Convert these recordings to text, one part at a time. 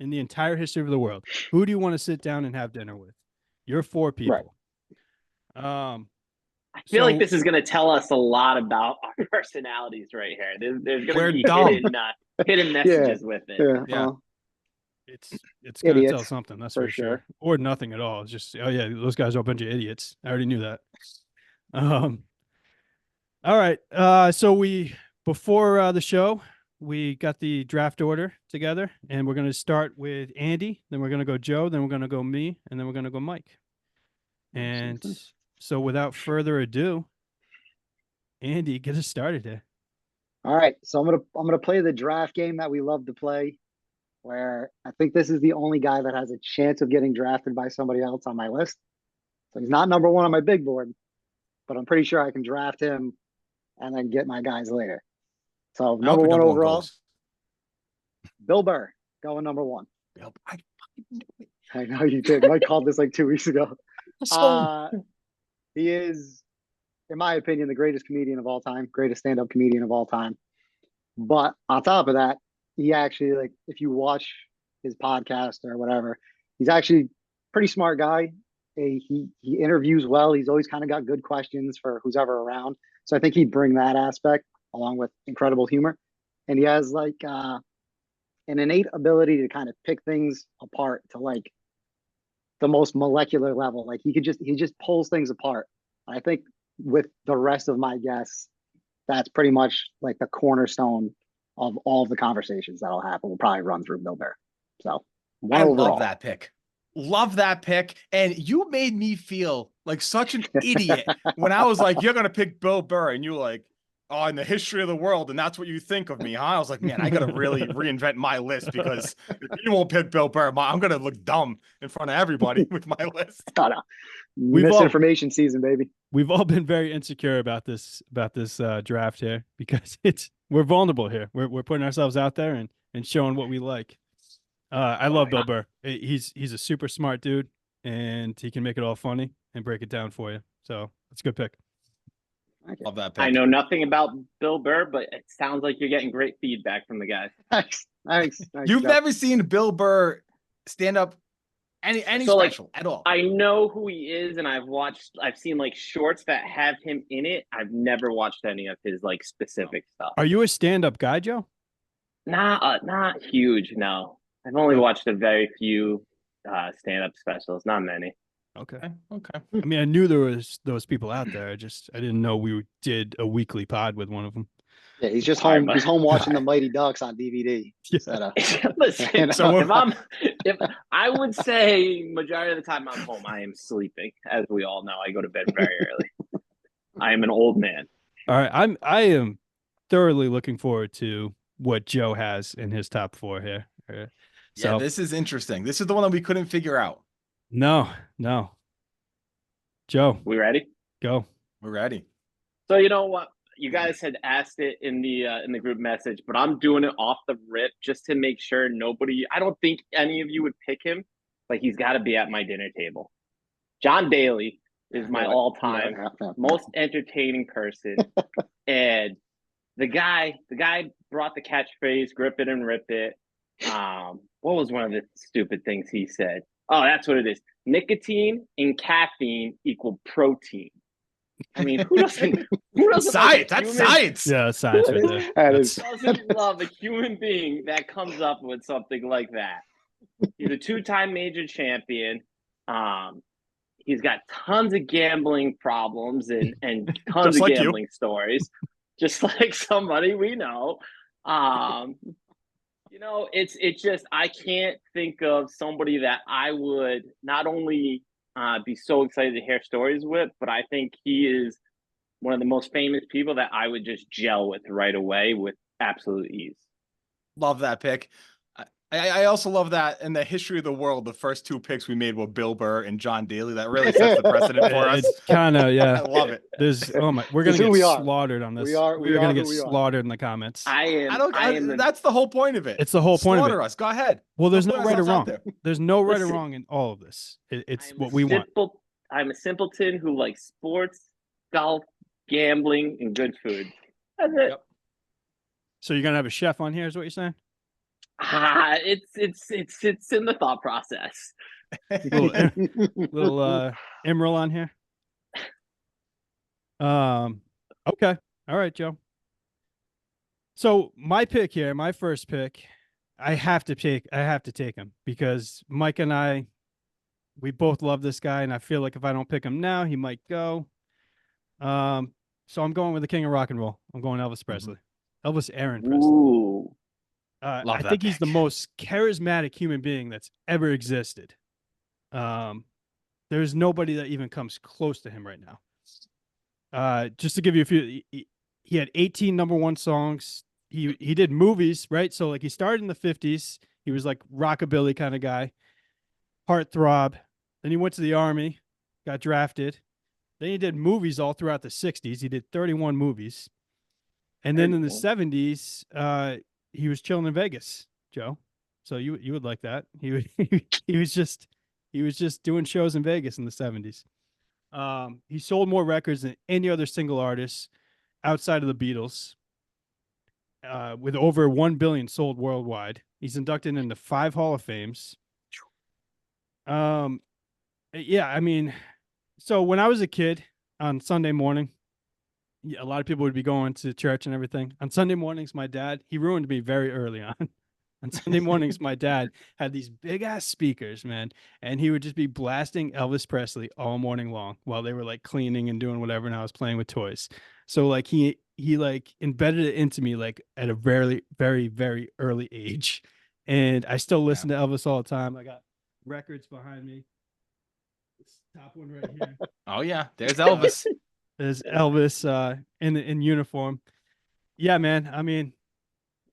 in the entire history of the world. Who do you want to sit down and have dinner with? You're 4 Right. people. I feel like this is going to tell us a lot about our personalities right here. There's going to be hidden messages with it. Yeah. It's going to tell Idiots, something, that's for for sure. sure. Or nothing at all. It's just, oh yeah, those guys are a bunch of idiots. I already knew that. All right. So before the show, we got the draft order together, and we're going to start with Andy, then we're going to go Joe, then we're going to go me, and then we're going to go Mike. And so without further ado, Andy, get us started here. All right. So I'm gonna play the draft game that we love to play, where I think this is the only guy that has a chance of getting drafted by somebody else on my list. So he's not number one on my big board, but I'm pretty sure I can draft him and then get my guys later. So number one overall, Bill Burr going number one. I know you did. Mike called this like 2 weeks ago. He is, in my opinion, the greatest comedian of all time, greatest stand-up comedian of all time. But on top of that, he actually, like, if you watch his podcast or whatever, he's actually a pretty smart guy. He interviews well. He's always kind of got good questions for who's ever around. So I think he'd bring that aspect along with incredible humor. And he has like an innate ability to kind of pick things apart to like the most molecular level. Like he just pulls things apart. I think with the rest of my guests, that's pretty much like the cornerstone of all of the conversations that'll happen. We'll probably run through Bill Burr. So I love that pick. Love that pick. And you made me feel like such an idiot when I was like, you're going to pick Bill Burr. And you were like, oh, in the history of the world. And that's what you think of me, huh? I was like, man, I got to really reinvent my list, because if you won't pick Bill Burr, I'm going to look dumb in front of everybody with my list. No. Misinformation season, baby. We've all been very insecure about this draft here, because we're vulnerable here. We're putting ourselves out there and showing what we like. I love Bill Burr. He's a super smart dude, and he can make it all funny and break it down for you. So it's a good pick. Love that pick. I know nothing about Bill Burr, but it sounds like you're getting great feedback from the guys. Thanks. You've never seen Bill Burr stand up any so special at all? I know who he is, and I've seen like shorts that have him in it. I've never watched any of his like specific stuff. Are you a stand-up guy, Joe? Not huge, no. I've only watched a very few stand-up specials, not many. Okay. I mean, I knew there was those people out there. I didn't know we did a weekly pod with one of them. Yeah, he's just home. He's home watching the Mighty Ducks on DVD. Listen, if I would say majority of the time I'm home, I am sleeping. As we all know, I go to bed very early. I am an old man. All right, I am thoroughly looking forward to what Joe has in his top 4 here. So this is interesting. This is the one that we couldn't figure out. No. Joe, we ready? Go. We're ready. So you know what? You guys had asked it in the group message, but I'm doing it off the rip just to make sure I don't think any of you would pick him, but he's got to be at my dinner table. John Daly is my all-time most entertaining person. And the guy brought the catchphrase, grip it and rip it. What was one of the stupid things he said? Oh, that's what it is. Nicotine and caffeine equal protein. I mean, who doesn't science? That's science. Yeah, that's science right there. Doesn't love a human being that comes up with something like that. He's a 2-time major champion. He's got tons of gambling problems and tons of gambling stories, just like somebody we know. It's just I can't think of somebody that I would not only be so excited to hear stories with, but I think he is one of the most famous people that I would just gel with right away with absolute ease. Love that pick. I also love that in the history of the world, the first 2 picks we made were Bill Burr and John Daly. That really sets the precedent for us. It's kind of, yeah. I love it. We're going to get slaughtered on this. We're going to get slaughtered in the comments. That's the whole point of it. It's the whole point of it. Slaughter us. Go ahead. Well, there's no right or wrong. There's no right or wrong in all of this. It's what we want. I'm a simpleton who likes sports, golf, gambling, and good food. That's it. Yep. So you're going to have a chef on here is what you're saying? It's in the thought process. Little Emerald on here. Okay. All right, Joe. So my pick here, my first pick, I have to take him because Mike and I, we both love this guy, and I feel like if I don't pick him now, he might go. So I'm going with the king of rock and roll. I'm going Elvis Presley. Elvis Aaron Presley. Ooh. I think he's the most charismatic human being that's ever existed. There's nobody that even comes close to him right now. Just to give you a few, he had 18 number one songs. He did movies, right? So like he started in the 50s. He was like rockabilly kind of guy, heartthrob. Then he went to the army, got drafted. Then he did movies all throughout the 60s. He did 31 movies. And then in the 70s, he was chilling in Vegas, Joe. So you would like that. He was just doing shows in Vegas in the 70s. He sold more records than any other single artist outside of the Beatles. With over 1 billion sold worldwide. He's inducted into 5 Hall of Fames. Yeah, I mean, so when I was a kid on Sunday morning, a lot of people would be going to church and everything. On Sunday mornings, my dad, he ruined me very early on. On Sunday mornings, my dad had these big ass speakers, man, and he would just be blasting Elvis Presley all morning long while they were like cleaning and doing whatever, and I was playing with toys. So like he like embedded it into me like at a very, very, very early age. And I still listen to Elvis all the time. I got records behind me. This top one right here. Oh yeah, there's Elvis. There's Elvis in uniform. Yeah, man. I mean,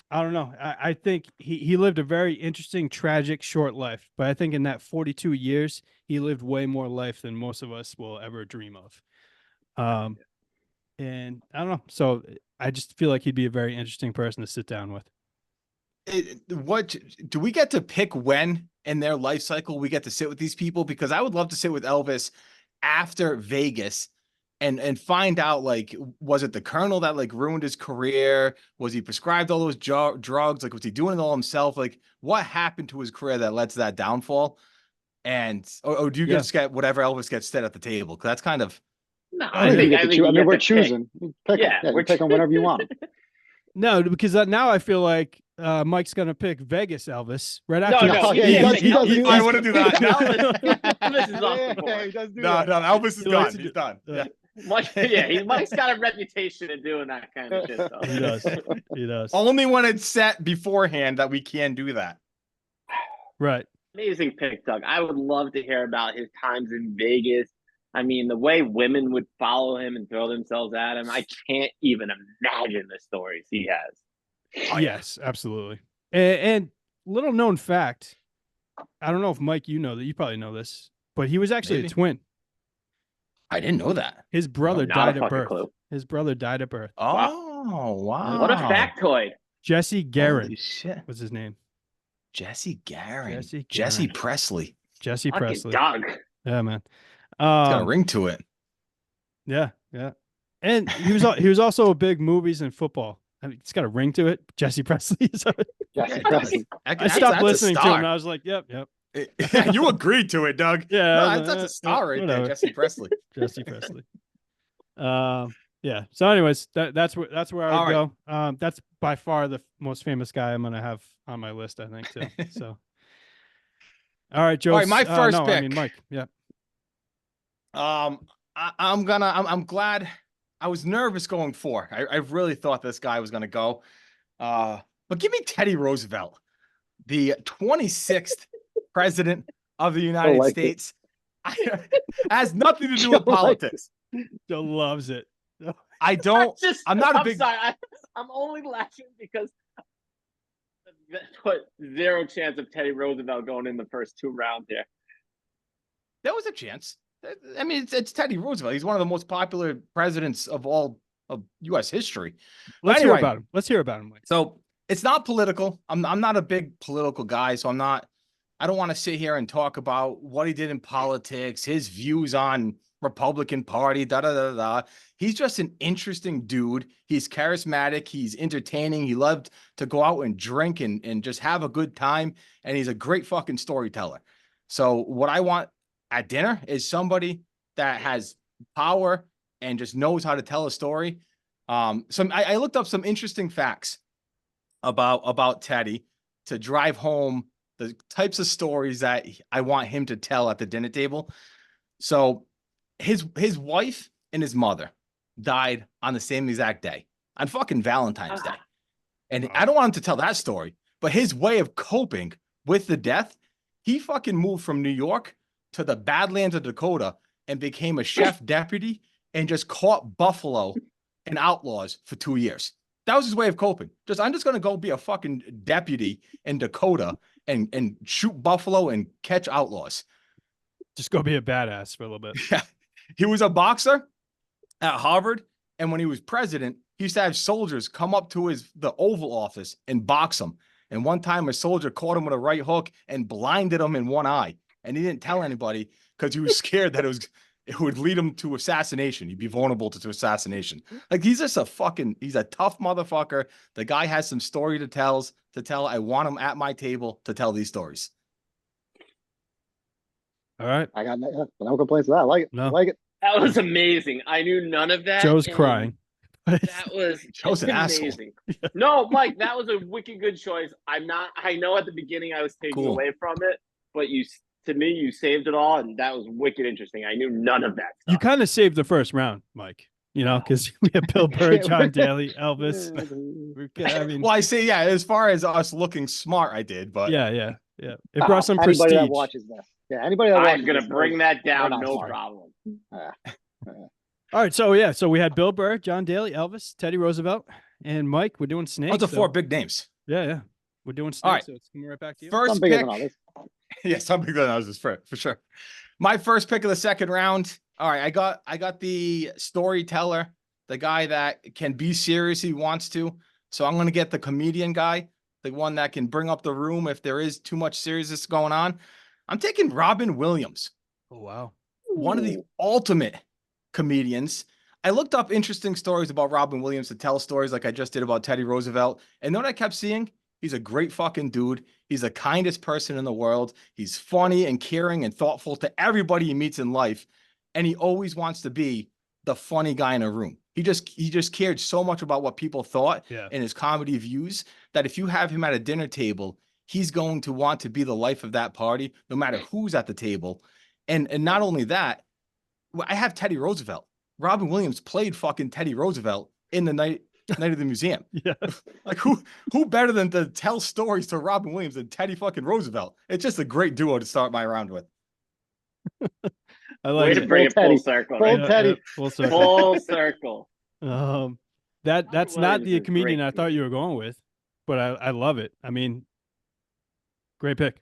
I don't know. I think he lived a very interesting, tragic, short life. But I think in that 42 years, he lived way more life than most of us will ever dream of. And I don't know. So I just feel like he'd be a very interesting person to sit down with. What do we get to pick when in their life cycle we get to sit with these people? Because I would love to sit with Elvis after Vegas and find out, like, was it the Colonel that like ruined his career? Was he prescribed all those drugs? Like, was he doing it all himself? Like, what happened to his career that led to that downfall? And or do you just get whatever Elvis gets set at the table? Because that's kind of no. I mean, we're choosing. We're picking whatever you want. No, because now I feel like Mike's gonna pick Vegas Elvis right after. No, I want to do that. Elvis is off the board. No, Elvis is gone. He's done. Yeah. Mike's got a reputation of doing that kind of shit. Though. He does. He does. Only when it's set beforehand that we can do that. Right. Amazing pick, Doug. I would love to hear about his times in Vegas. I mean, the way women would follow him and throw themselves at him, I can't even imagine the stories he has. Oh, yes, absolutely. And little known fact, I don't know if Mike, you know that, you probably know this, but he was actually a twin. I didn't know that. His brother died at birth. Clue. His brother died at birth. Oh, wow. What a factoid. Jesse Garrett was his name. Jesse Garrett. Jesse Presley. Jesse Presley. Doug. Yeah, man. It's got a ring to it. Yeah, yeah. And he was also a big movies and football. I mean, it's got a ring to it. Jesse Presley. Jesse Presley. I stopped listening to him and I was like, yep. You agreed to it, Doug. Yeah, no, that's a star right there, Jesse Presley. Jesse Presley. Yeah. So, anyways, that's where I would go. That's by far the most famous guy I'm gonna have on my list, I think. Too. So, all right, Joe. All right, my first pick. I mean, Mike. Yeah. I'm glad. I was nervous going 4. I really thought this guy was gonna go. But give me Teddy Roosevelt, the 26th president of the United States. Has nothing to do with politics. Joe loves it. I don't. I'm not a big. Sorry, I'm only laughing because put 0 chance of Teddy Roosevelt going in the first 2 rounds here. There was a chance. I mean, it's Teddy Roosevelt. He's one of the most popular presidents of all of U.S. history. Let's hear about him. Let's hear about him, Mike. So it's not political. I'm not a big political guy, so I don't want to sit here and talk about what he did in politics, his views on Republican Party, da da da da. He's just an interesting dude. He's charismatic. He's entertaining. He loved to go out and drink and just have a good time. And he's a great fucking storyteller. So what I want at dinner is somebody that has power and just knows how to tell a story. I looked up some interesting facts about Teddy to drive home the types of stories that I want him to tell at the dinner table. So his wife and his mother died on the same exact day, on fucking Valentine's Day. And I don't want him to tell that story, but his way of coping with the death, he fucking moved from New York to the Badlands of Dakota and became a chef deputy and just caught buffalo and outlaws for 2 years. That was his way of coping. I'm just going to go be a fucking deputy in Dakota and shoot buffalo and catch outlaws. Just go be a badass for a little bit. Yeah. He was a boxer at Harvard. And when he was president, he used to have soldiers come up to the Oval Office and box him. And one time a soldier caught him with a right hook and blinded him in one eye. And he didn't tell anybody because he was scared that it would lead him to assassination. He'd be vulnerable to assassination. Like, he's just he's a tough motherfucker. The guy has some story to tell. I want him at my table to tell these stories. All right. I got no complaints with that. I like it. No. I like it. That was amazing. I knew none of that. Joe's and crying. That was Joe's an asshole. amazing. No, Mike, that was a wicked good choice. I know at the beginning I was taking away from it, but to me, you saved it all, and that was wicked interesting. I knew none of that stuff. You kind of saved the first round, Mike, because we have Bill Burr, John Daly, Elvis. I mean, well, I say, yeah, as far as us looking smart, I did, but yeah. It brought some anybody prestige. that watches this. Yeah, anybody that watches I'm going to bring that down, no smart. problem. All right, so we had Bill Burr, John Daly, Elvis, Teddy Roosevelt, and Mike. We're doing snakes. Those are 4 big names. Yeah. We're doing snakes. All right. So it's coming right back to you. First Some bigger pick. than others. Yeah, some bigger than others for sure. My first pick of the second round. All right, I got the storyteller, the guy that can be serious he wants to. So I'm going to get the comedian guy, the one that can bring up the room if there is too much seriousness going on. I'm taking Robin Williams. Oh, wow. One of the ultimate comedians. I looked up interesting stories about Robin Williams to tell stories like I just did about Teddy Roosevelt. And what I kept seeing, he's a great fucking dude. He's the kindest person in the world. He's funny and caring and thoughtful to everybody he meets in life. And he always wants to be the funny guy in a room. He just cared so much about what people thought and his comedy views that if you have him at a dinner table, he's going to want to be the life of that party, no matter who's at the table. And not only that, I have Teddy Roosevelt. Robin Williams played fucking Teddy Roosevelt in the Night of the Museum. Yeah. Like who better than to tell stories to Robin Williams than Teddy fucking Roosevelt? It's just a great duo to start my round with. I like Way it. to bring it full circle. Full Right? Teddy. Full circle. Full circle. That's not Williams the is a comedian great I thought you were going with, but I love it. I mean, great pick.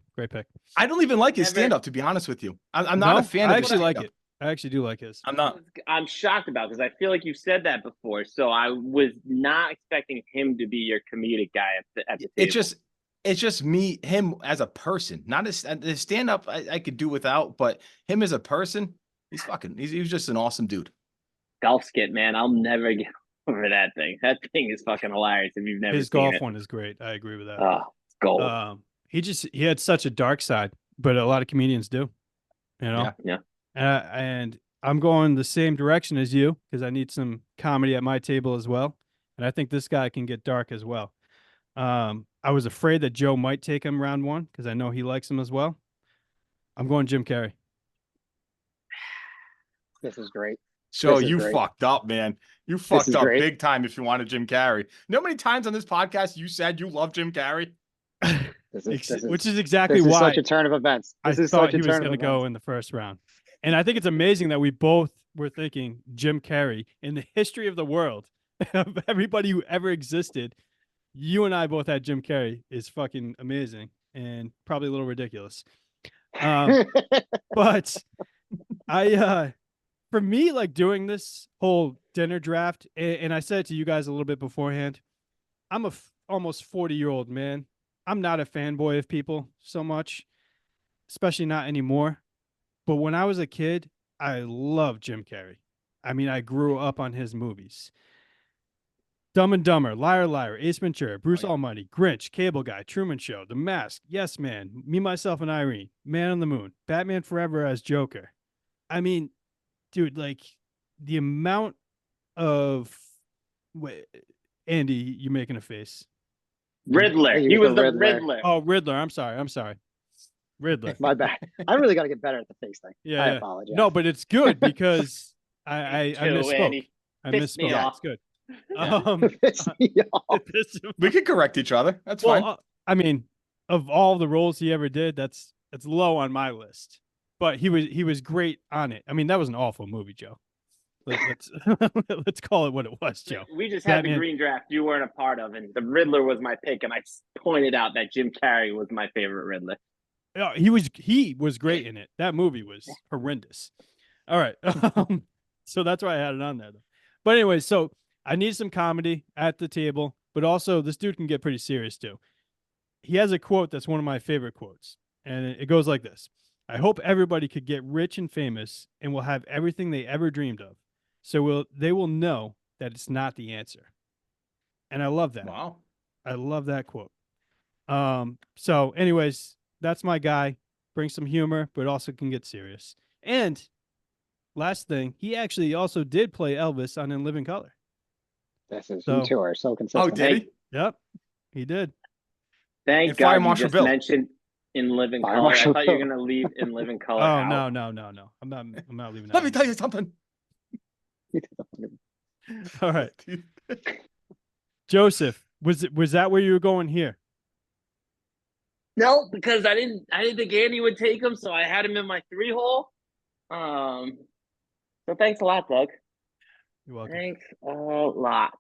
I don't even like his Never- stand-up, to be honest with you. I'm not a fan of I his actually like stand-up. it. I actually do like his. I'm shocked about because I feel like you've said that before. So I was not expecting him to be your comedic guy at the table. It's just him as a person, not his stand-up. I could do without, but him as a person, he's just an awesome dude. Golf skit, man. I'll never get over that thing. That thing is fucking hilarious if you've never His seen golf it. one is great. I agree with that. Oh, it's gold. He had such a dark side, but a lot of comedians do. Yeah. And I'm going the same direction as you because I need some comedy at my table as well. And I think this guy can get dark as well. I was afraid that Joe might take him round 1 because I know he likes him as well. I'm going Jim Carrey. This is great. So This is you great. fucked up, man. You fucked is up great. big time if you wanted Jim Carrey. You know how many times on this podcast you said you love Jim Carrey? Which is exactly this is why such a turn of events. I This is thought such a he was turn going of to go events. in the first round. And I think it's amazing that we both were thinking Jim Carrey in the history of the world, of everybody who ever existed. You and I both had Jim Carrey is fucking amazing and probably a little ridiculous. But for me, like doing this whole dinner draft, and I said to you guys a little bit beforehand, I'm a almost 40-year-old man. I'm not a fanboy of people so much, especially not anymore. But when I was a kid, I love Jim Carrey. I mean, I grew up on his movies. Dumb and Dumber, Liar Liar, Ace Ventura, Bruce Almighty, Grinch, Cable Guy, Truman Show, The Mask, Yes Man, Me, Myself, and Irene, Man on the Moon, Batman Forever as Joker. I mean, dude, like the amount of wait, Andy, you making a face. Riddler. He was the Riddler. Oh, Riddler. I'm sorry. Riddler. My bad. I really got to get better at the face thing. Yeah. I apologize. No, but it's good because I misspoke. Andy. I Pissed me misspoke. off. It's good. Piss me off. We can correct each other. That's fine. I mean, of all the roles he ever did, that's low on my list. But he was great on it. I mean, that was an awful movie, Joe. Let's call it what it was, Joe. We just had Batman. the green draft you weren't a part of, and the Riddler was my pick, and I pointed out that Jim Carrey was my favorite Riddler. Yeah, he was great in it. That movie was horrendous. All right. So that's why I had it on there. Though. But anyway, so I need some comedy at the table, but also this dude can get pretty serious too. He has a quote that's one of my favorite quotes, and it goes like this. I hope everybody could get rich and famous and will have everything they ever dreamed of. So they will know that it's not the answer. And I love that. Wow. I love that quote. So anyways, that's my guy. Bring some humor, but also can get serious. And last thing, he actually also did play Elvis on In Living Color. This is you two are so consistent. Oh, did he? Yep, he did. Thank And God Fire you Marshal just Bill. mentioned In Living Fire Color. Marshal I thought you were Bill. going to leave In Living Color Oh out. no. I'm not leaving that. Let me tell you something. All right. Joseph, was that where you were going here? No, because I didn't think Andy would take him, so I had him in my 3-hole. So thanks a lot, Doug. You're welcome. Thanks a lot.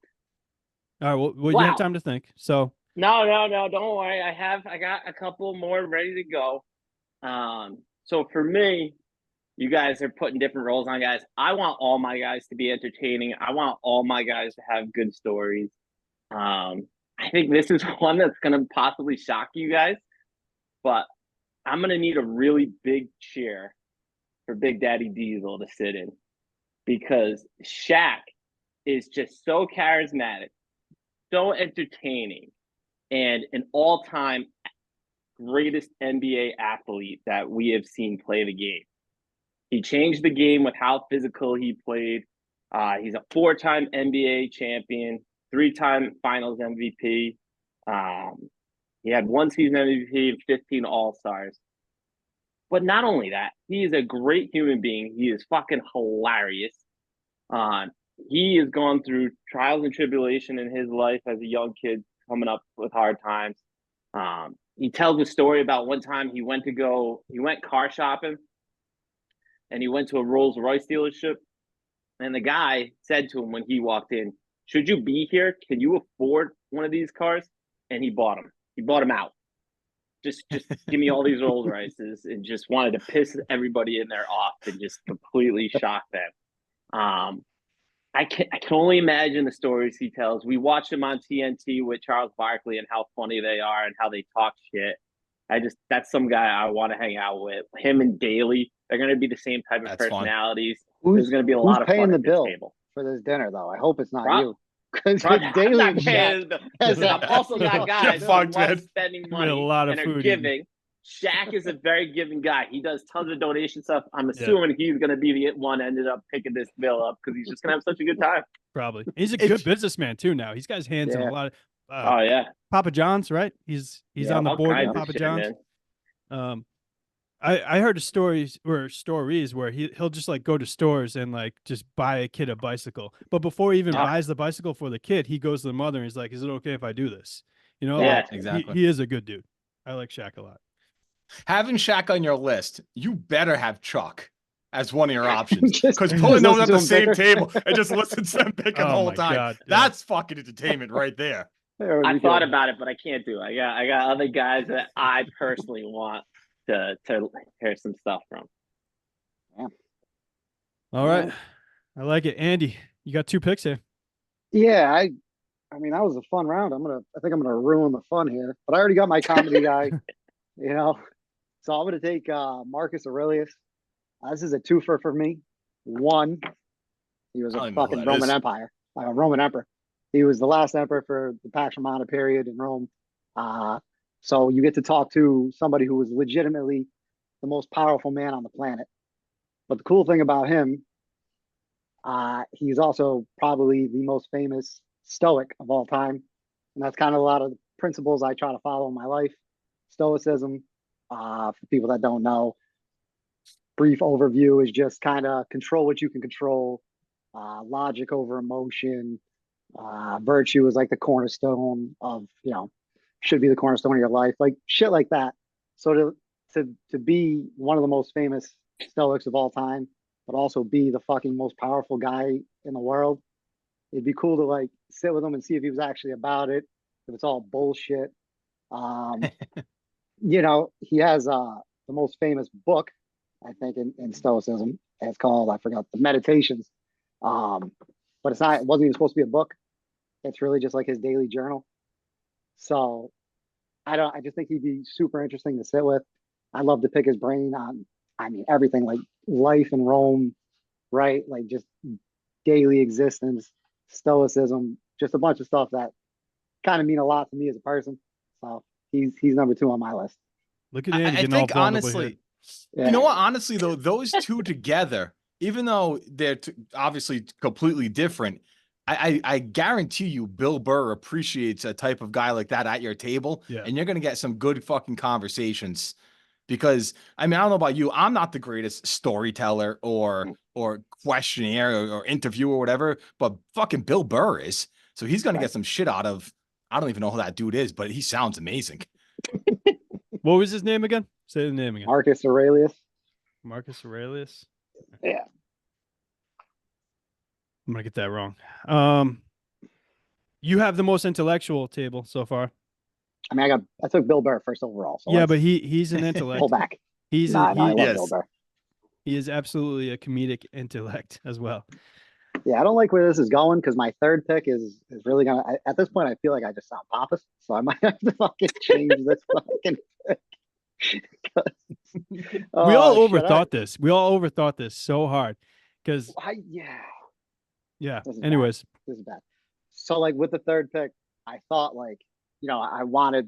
All right, well, you have time to think. So No, don't worry. I got a couple more ready to go. So for me, you guys are putting different roles on guys. I want all my guys to be entertaining. I want all my guys to have good stories. I think this is one that's going to possibly shock you guys, but I'm going to need a really big chair for Big Daddy Diesel to sit in because Shaq is just so charismatic, so entertaining, and an all-time greatest NBA athlete that we have seen play the game. He changed the game with how physical he played. He's a 4-time NBA champion, 3-time Finals MVP. He had 1 season MVP and 15 All-Stars. But not only that, he is a great human being. He is fucking hilarious. He has gone through trials and tribulation in his life as a young kid coming up with hard times. He tells a story about one time he went car shopping, and he went to a Rolls Royce dealership, and the guy said to him when he walked in, "Should you be here? Can you afford one of these cars?" And he bought them. He bought them out. Just give me all these Rolls Royces, and just wanted to piss everybody in there off and just completely shock them. I can only imagine the stories he tells. We watched him on TNT with Charles Barkley and how funny they are and how they talk shit. That's some guy I want to hang out with. Him and Daly, they're going to be the same type of personalities. There's going to be a lot of fun paying the at bill this table for this dinner, though? I hope it's not you. I'm Daily not paying the bill. I've also got guys who love spending money a lot of and food are eating. giving. Shaq is a very giving guy. He does tons of donation stuff. I'm assuming he's going to be the one ended up picking this bill up because he's just going to have such a good time. Probably. He's a good businessman too now. He's got his hands in a lot of Oh yeah. Papa John's, right? He's on the all board kinds of of Papa shit, John's. man. I heard stories where he'll just like go to stores and like just buy a kid a bicycle. But before he even buys the bicycle for the kid, he goes to the mother and he's like, "Is it okay if I do this?" You know, Yeah, like, exactly. He is a good dude. I like Shaq a lot. Having Shaq on your list, you better have Chuck as one of your options. Just- Because pulling those listen at to the him same bicker. table and just listen to them pick the Oh whole my time. God, yeah. That's fucking entertainment right there. I thought about it, but I can't do it. I got other guys that I personally want to hear some stuff from. All right. I like it. Andy, you got 2 picks here. Yeah, I mean, that was a fun round. I think I'm gonna ruin the fun here, but I already got my comedy guy, you know. So I'm gonna take Marcus Aurelius. This is a twofer for me. One, he was I a don't know who fucking that Roman is. Empire, a Roman emperor. He was the last emperor for the Pax Romana period in Rome. So you get to talk to somebody who was legitimately the most powerful man on the planet. But the cool thing about him, he's also probably the most famous Stoic of all time. And that's kind of a lot of the principles I try to follow in my life. Stoicism, for people that don't know, brief overview is just kind of control what you can control, logic over emotion. Virtue is like the cornerstone of, should be the cornerstone of your life, like shit like that. So to be one of the most famous Stoics of all time, but also be the fucking most powerful guy in the world, it'd be cool to like sit with him and see if he was actually about it, if it's all bullshit. He has the most famous book, I think, in Stoicism. It's called, I forgot, the Meditations. But it wasn't even supposed to be a book. It's really just like his daily journal. So I just think he'd be super interesting to sit with. I'd love to pick his brain on, everything, like life in Rome, right? Like just daily existence, Stoicism, just a bunch of stuff that kind of mean a lot to me as a person. So he's number 2 on my list. Look at Andy I getting all think vulnerable honestly, here. you know what? Honestly, though, those two together, even though they're obviously completely different, I guarantee you, Bill Burr appreciates a type of guy like that at your table, Yeah. and you're gonna get some good fucking conversations. Because I don't know about you, I'm not the greatest storyteller or questionnaire or interviewer or whatever, but fucking Bill Burr is. So he's gonna get some shit out of. I don't even know who that dude is, but he sounds amazing. What was his name again? Say the name again. Marcus Aurelius. Marcus Aurelius. Yeah. I'm gonna get that wrong. You have the most intellectual table so far. I took Bill Burr first overall. So yeah, but he's an intellect. pull back. I love Yes. Bill Burr. He is absolutely a comedic intellect as well. Yeah, I don't like where this is going because my third pick is really gonna. At this point, I feel like I just sound pompous, so I might have to fucking change this fucking pick. We all overthought this. We all overthought this so hard because yeah. This is Anyways, this is bad. So like with the third pick, I thought like I wanted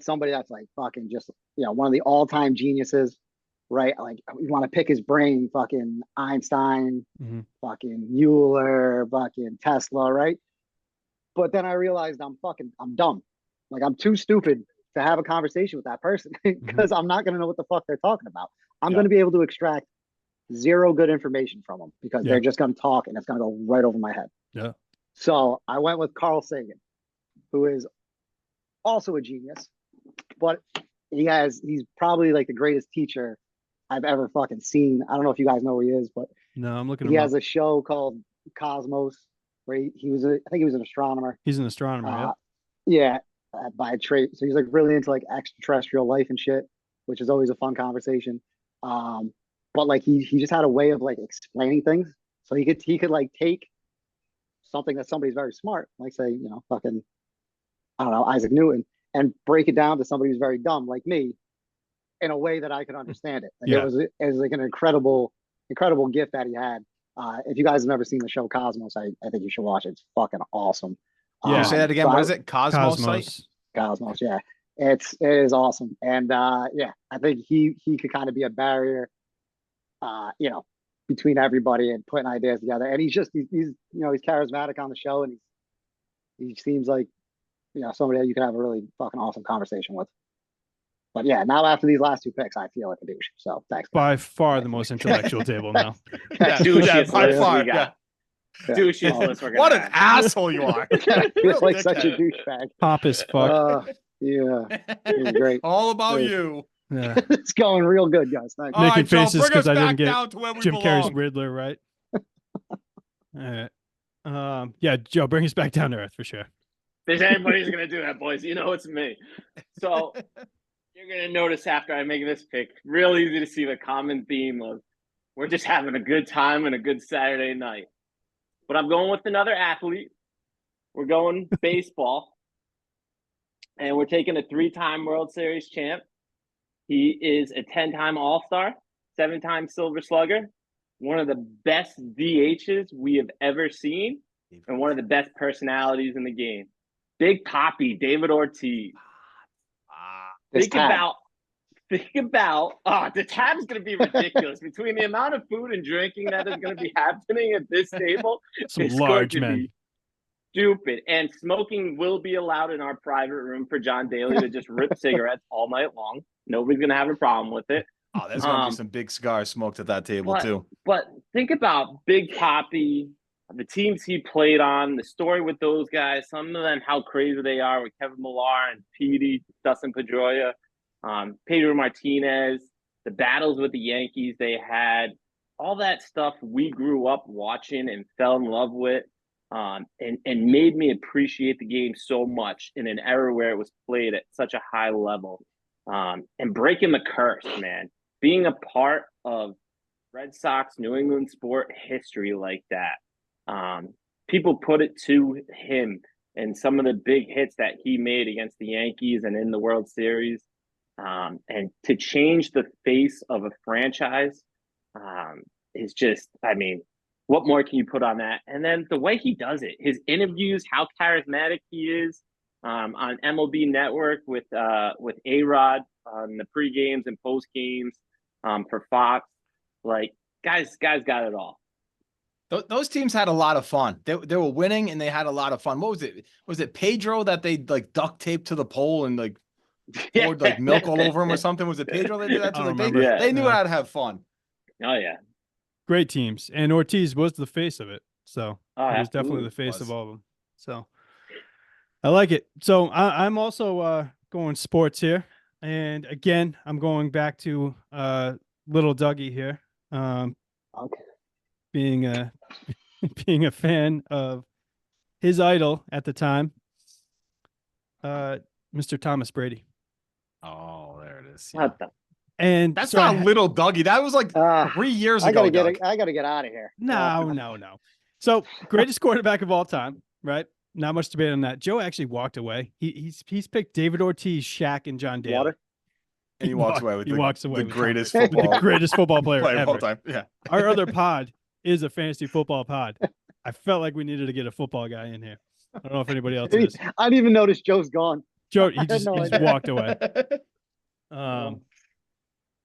somebody that's like fucking just one of the all-time geniuses, right? Like we want to pick his brain, fucking Einstein, fucking Euler, fucking Tesla, right? But then I realized I'm dumb. Like I'm too stupid to have a conversation with that person because I'm not gonna know what the fuck they're talking about. I'm gonna be able to extract zero good information from them because they're just gonna talk and it's gonna go right over my head. Yeah. So I went with Carl Sagan, who is also a genius, but he's probably like the greatest teacher I've ever fucking seen. I don't know if you guys know where he is, but no, I'm looking. He has a show called Cosmos where I think he was an astronomer. He's an astronomer. By trade. So he's like really into like extraterrestrial life and shit, which is always a fun conversation. But like he just had a way of like explaining things. So he could like take something that somebody's very smart, like say, fucking, I don't know, Isaac Newton, and break it down to somebody who's very dumb, like me, in a way that I could understand it. Like it was like an incredible gift that he had. If you guys have never seen the show Cosmos, I think you should watch it. It's fucking awesome. Yeah. Say that again. What is it? Cosmos. Cosmos. Yeah. It is awesome. And I think he could kind of be a barrier, between everybody and putting ideas together. And he's charismatic on the show, and he seems like somebody that you can have a really fucking awesome conversation with. But yeah, now after these last two picks, I feel like a douche. So thanks. By far the most intellectual table now. Douchiest by list far, we got. Douchiest list we're gonna What an have. asshole you are. I feel Real like such a dickhead. douchebag. Pompous fuck. Yeah, it was great. All about you. Yeah. It's going real good, guys. Thanks. All Making right, Joe, faces bring us because I didn't back get down to where we Jim Carrey's belong. Riddler right. All right. Yeah, Joe, bring us back down to earth for sure. If there's anybody who's gonna do that, boys, it's me. So you're gonna notice after I make this pick, real easy to see the common theme of we're just having a good time and a good Saturday night. But I'm going with another athlete. We're going baseball. And we're taking a 3-time World Series champ. He is a 10-time All-Star, 7-time Silver Slugger, one of the best DHs we have ever seen, and one of the best personalities in the game. Big Poppy, David Ortiz. Think about the tab's going to be ridiculous between the amount of food and drinking that is going to be happening at this table. Some large men. Be stupid. And smoking will be allowed in our private room for John Daly to just rip cigarettes all night long. Nobody's going to have a problem with it. Oh, there's going to be some big cigars smoked at that table too. But think about Big Poppy, the teams he played on, the story with those guys, some of them, how crazy they are with Kevin Millar and Petey, Dustin Pedroia, Pedro Martinez, the battles with the Yankees they had, all that stuff we grew up watching and fell in love with, and made me appreciate the game so much in an era where it was played at such a high level. And breaking the curse, man, being a part of Red Sox, New England sport history like that. People put it to him and some of the big hits that he made against the Yankees and in the World Series. And to change the face of a franchise is just, I mean, what more can you put on that? And then the way he does it, his interviews, how charismatic he is on MLB Network with A-Rod on the pre-games and post-games for Fox. Like, guys got it all. Those teams had a lot of fun. They were winning and they had a lot of fun. What was it? Was it Pedro that they like duct taped to the pole and like poured like milk all over him or something? Was it Pedro they did that to? Like, they knew how to have fun. Oh yeah, great teams. And Ortiz was the face of it, so he was definitely the face of all of them. So I like it. So I'm also going sports here, and again I'm going back to little Dougie here. Okay. Being a fan of his idol at the time, Mr. Thomas Brady. Oh, there it is. What the? And that's so not little Dougie. That was like 3 years ago. I gotta get out of here. No. So greatest quarterback of all time, right? Not much debate on that. Joe actually walked away. He's picked David Ortiz, Shaq, and John Daly. And he walks away with the greatest football player of ever. all time. Yeah. Our other pod is a fantasy football pod. I felt like we needed to get a football guy in here. I don't know if anybody else is. I didn't even notice Joe's gone. Joe, he just walked away.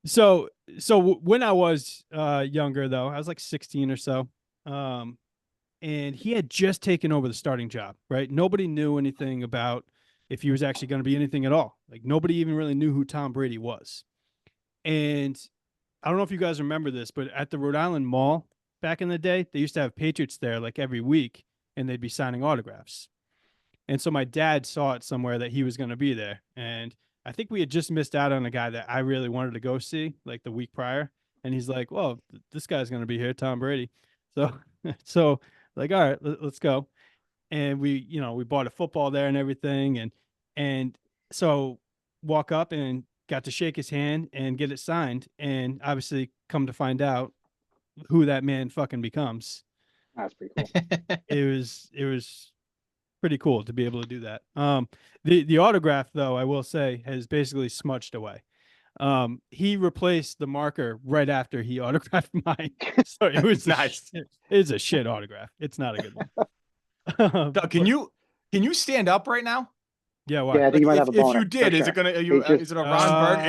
So when I was younger, though, I was like 16 or so, and he had just taken over the starting job, right? Nobody knew anything about if he was actually going to be anything at all. Like, nobody even really knew who Tom Brady was. And I don't know if you guys remember this, but at the Rhode Island Mall back in the day, they used to have Patriots there like every week, and they'd be signing autographs. And so my dad saw it somewhere that he was going to be there. And I think we had just missed out on a guy that I really wanted to go see like the week prior. And he's like, well, this guy's going to be here, Tom Brady. So like, all right, let's go. And we bought a football there and everything. And so walk up and got to shake his hand and get it signed. And obviously come to find out who that man fucking becomes. That's pretty cool. It was pretty cool to be able to do that. The autograph, though, I will say, has basically smudged away. He replaced the marker right after he autographed mine. So it was nice. It's a shit autograph. It's not a good one. Doug, can you stand up right now? Yeah, why? Yeah, I think you might have a boner. If you did, is it gonna? Is it a Ron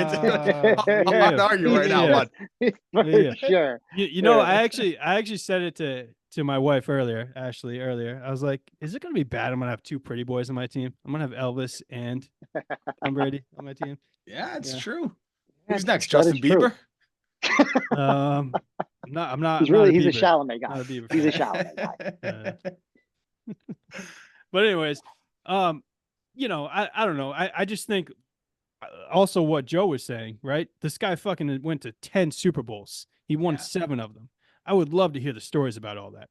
Berg? How are you right now, bud? For sure. You know, I actually said it to my wife Ashley earlier. I was like, is it gonna be bad? I'm gonna have two pretty boys on my team. I'm gonna have Elvis and Tom Brady on my team. Yeah, it's true. Who's next? Justin Bieber? I'm not. He's a Chalamet guy. He's a Chalamet guy. But anyways, you know, I don't know. I just think also what Joe was saying, right? This guy fucking went to 10 Super Bowls. He won 7 of them. I would love to hear the stories about all that.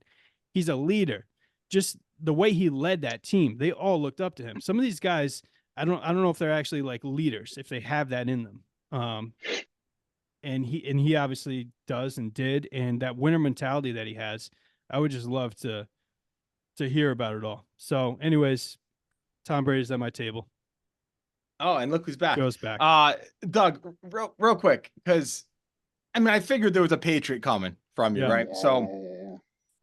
He's a leader. Just the way he led that team, they all looked up to him. Some of these guys, I don't know if they're actually like leaders, if they have that in them. And he obviously does and did, and that winner mentality that he has, I would just love to hear about it all. So anyways, Tom Brady's at my table. Oh, and look who's back. Goes back. Doug, real quick, because I mean, I figured there was a Patriot coming. from you, Yeah. right?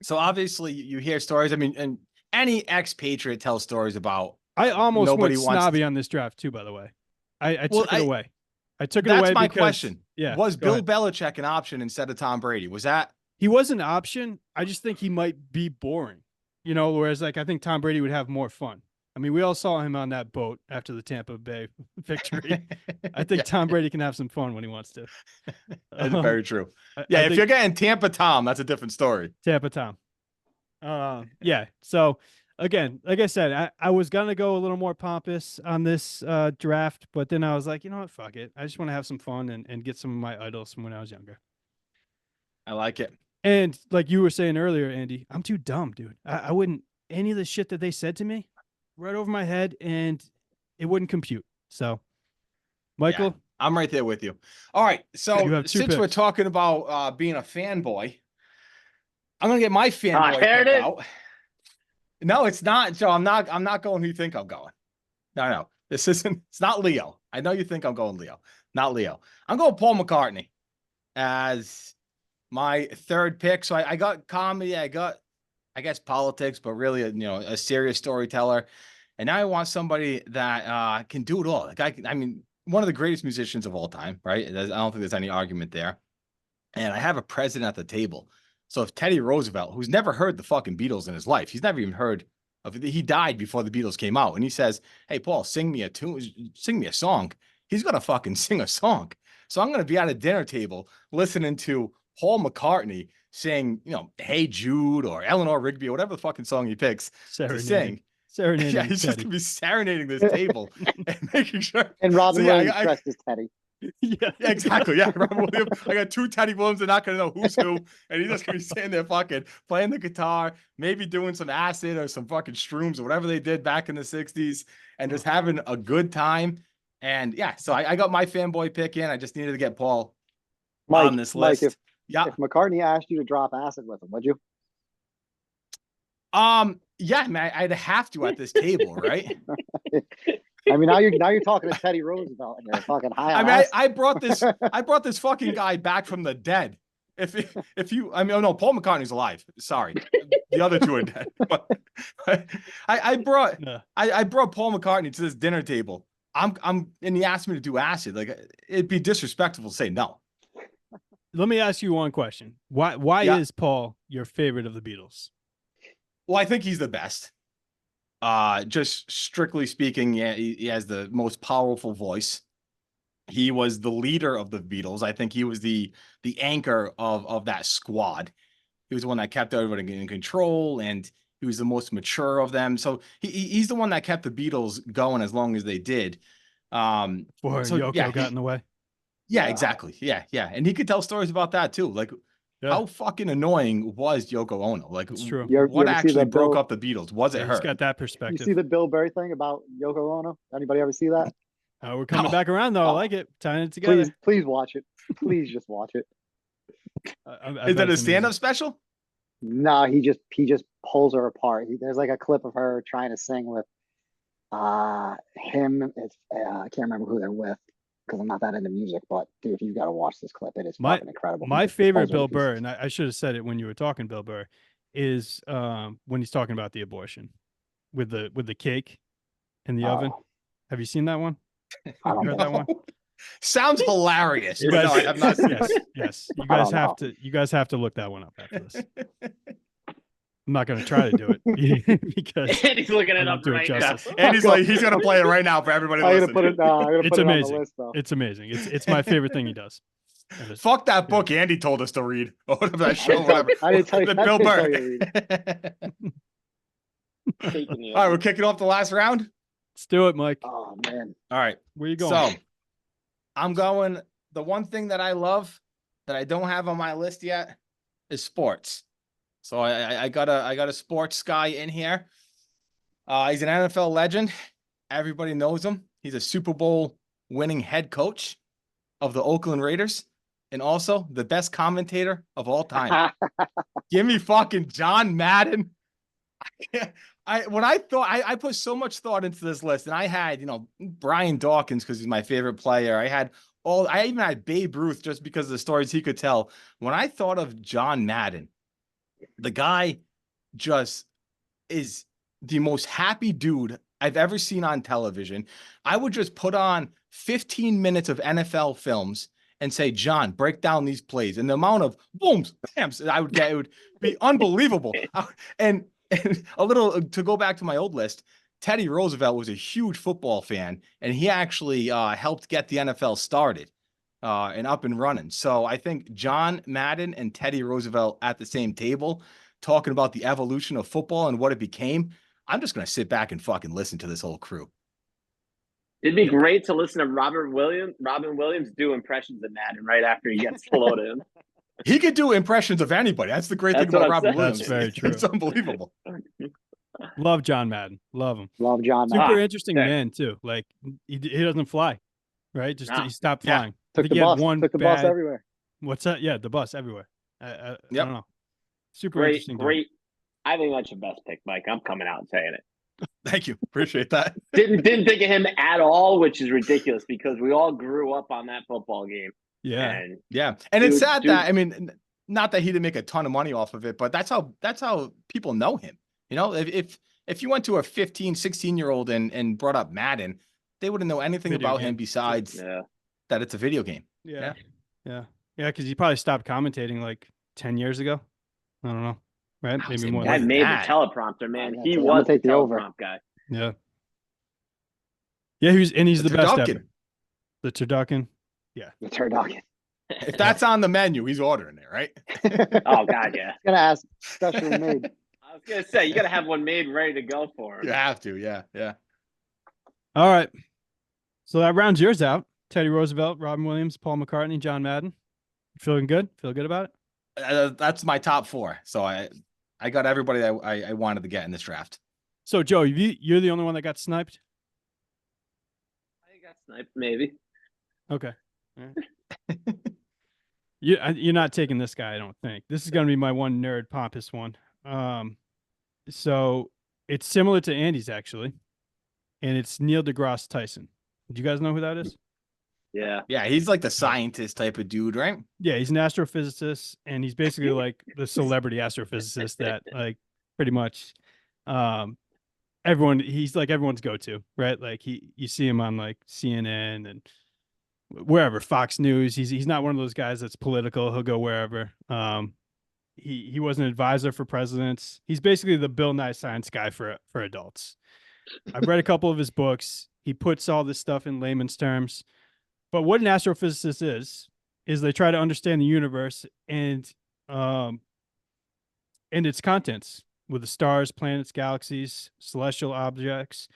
So obviously you hear stories. I mean, and any expatriate tells stories about I almost nobody went wants snobby to- on this draft too, by the way. I Well, took it away. I took it That's away my because question. Yeah, Was go Bill ahead. Belichick an option instead of Tom Brady? Was that He was an option. I just think he might be boring. Whereas like I think Tom Brady would have more fun. I mean, we all saw him on that boat after the Tampa Bay victory. I think Yeah, Tom Brady can have some fun when he wants to. that's very true. I Yeah, if think you're getting Tampa Tom, that's a different story. Tampa Tom. Yeah. So again, like I said, I was gonna go a little more pompous on this draft, but then I was like, you know what, fuck it. I just want to have some fun and get some of my idols from when I was younger. I like it. And like you were saying earlier, Andy, I'm too dumb, dude. I wouldn't any of the shit that they said to me right over my head, and it wouldn't compute. So, Michael, I'm right there with you. All right. You So have two since we're picks. talking about being a fanboy, I'm gonna get my here fanboy it pick is. out. No, it's not. So I'm not going who you think I'm going. No. It's not Leo. I know you think I'm going Leo. Not Leo. I'm going Paul McCartney as my third pick. So I got comedy, I guess politics, but really a serious storyteller. And now I want somebody that can do it all. Like I mean, one of the greatest musicians of all time, right? I don't think there's any argument there. And I have a president at the table. So if Teddy Roosevelt, who's never heard the fucking Beatles in his life, he's never even heard of it. He died before the Beatles came out. And he says, hey, Paul, sing me a tune, sing me a song. He's going to fucking sing a song. So I'm going to be at a dinner table listening to Paul McCartney sing, Hey Jude or Eleanor Rigby or whatever the fucking song he picks to sing. Serenading. Yeah, he's just Teddy. going to be serenading this table and making sure. And Robin So, yeah, Williams I- dressed as Teddy. Yeah, Yeah, exactly. Yeah, Robin Williams. I got two Teddy Williams. They're not going to know who's who. And he's just going to be sitting there fucking playing the guitar, maybe doing some acid or some fucking shrooms or whatever they did back in the 60s and just having a good time. And yeah, so I got my fanboy pick in. I just needed to get Paul on this list. If Yeah. McCartney asked you to drop acid with him, would you? Yeah, man, I'd have to at this table, right? I mean, now you're talking to Teddy Roosevelt and you're fucking high I on mean, acid. I brought this fucking guy back from the dead. If you, I mean, oh no, Paul McCartney's alive. Sorry, the other two are dead. But I brought Paul McCartney to this dinner table. And he asked me to do acid. Like it'd be disrespectful to say no. Let me ask you one question. Why Yeah. is Paul your favorite of the Beatles? Well, I think he's the best. Just strictly speaking, yeah, he has the most powerful voice. He was the leader of the Beatles. I think he was the anchor of that squad. He was the one that kept everybody in control, and he was the most mature of them. So he's the one that kept the Beatles going as long as they did. Before Yoko got in the way. Yeah, exactly. Yeah. And he could tell stories about that too. Like how fucking annoying was Yoko Ono? Like It's true. You what ever see actually the broke Bill- up the Beatles? Was it Yeah, her? he's got that You perspective. see the Bill Burr thing about Yoko Ono? Anybody ever see that? We're coming No. back around though. I Oh. like it. Tying it together. Please watch it. Please just watch it. I Is bet that a it's stand-up amazing. special? No, he just pulls her apart. There's like a clip of her trying to sing with him. It's I can't remember who they're with because I'm not that into music. But dude, if you got to watch this clip, it is fucking incredible. He My just favorite pulls her Bill to Burr, pieces. and I should have said it when you were talking Bill Burr, is when he's talking about the abortion with the cake in the oven. Oh, Have you seen that one? I don't You heard know. that one? Sounds hilarious. You but no, guys, I have not seen yes, it. yes. You I guys don't have know. to. You guys have to look that one up after this. I'm not going to try to do it because And he's looking I'm it not up doing right justice. now. And he's gonna play it right now for everybody I'm listening. gonna put it. I'm gonna It's put it on amazing. the list though. It's amazing. It's my favorite thing he does. It is. Fuck that book Andy told us to read. Or whatever that show, whatever. I didn't tell you. The I Bill didn't tell Burr. you to read. Taking the All right, other. we're kicking off the last round. Let's do it, Mike. Oh man. All right. Where you going? So I'm going. The one thing that I love that I don't have on my list yet is sports. So I got a sports guy in here. He's an NFL legend. Everybody knows him. He's a Super Bowl winning head coach of the Oakland Raiders, and also the best commentator of all time. Give me fucking John Madden. I put so much thought into this list, and I had, Brian Dawkins because he's my favorite player. I had I even had Babe Ruth just because of the stories he could tell. When I thought of John Madden, the guy just is the most happy dude I've ever seen on television. I would just put on 15 minutes of NFL films and say, John, break down these plays. And the amount of booms, bams I would get, it would be unbelievable. And a little to go back to my old list, Teddy Roosevelt was a huge football fan, and he actually helped get the NFL started and up and running. So I think John Madden and Teddy Roosevelt at the same table talking about the evolution of football and what it became. I'm just going to sit back and fucking listen to this whole crew. It'd be great to listen to Robin Williams do impressions of Madden right after he gets floated. He could do impressions of anybody. That's the great thing about Robin Williams. That's very true. It's unbelievable. Love John Madden. Love him. Love John Madden. Super interesting man too. Like he doesn't fly, right? Just he stopped flying. Took the bus everywhere. What's that? Yeah, the bus everywhere. I don't know. Super great, interesting. Great. I think that's your best pick, Mike. I'm coming out and saying it. Thank you. Appreciate that. Didn't think of him at all, which is ridiculous because we all grew up on that football game. Yeah. And it's sad that, I mean, not that he didn't make a ton of money off of it, but that's how people know him. You know, if you went to a 15, 16-year-old and brought up Madden, they wouldn't know anything about him besides that it's a video game. Yeah. Because he probably stopped commentating like 10 years ago. I don't know. Right? Maybe more. I made the teleprompter, man. He was the teleprompter guy. Yeah. Yeah, he's the best ever. The turducken. Yeah. The turducken. If that's on the menu, he's ordering it, right? Oh God, yeah. Gonna ask specially made. I was gonna say you gotta have one made ready to go for him. You have to, yeah. All right. So that rounds yours out. Teddy Roosevelt, Robin Williams, Paul McCartney, John Madden. Feeling good? Feel good about it? That's my top 4. So I got everybody that I wanted to get in this draft. So Joe, you're the only one that got sniped? I got sniped, maybe. Okay. You're not taking this guy, I don't think. This is going to be my one nerd pompous one. So it's similar to Andy's actually, and it's Neil deGrasse Tyson. Do you guys know who that is? Yeah, he's like the scientist type of dude, right? Yeah, he's an astrophysicist, and he's basically like the celebrity astrophysicist that like pretty much he's like everyone's go-to, right? Like you see him on like CNN and wherever, Fox News. He's not one of those guys that's political. He'll go wherever. He was an advisor for presidents. He's basically the Bill Nye science guy for adults. I've read a couple of his books. He puts all this stuff in layman's terms. But what an astrophysicist is they try to understand the universe and its contents with the stars, planets, galaxies, celestial objects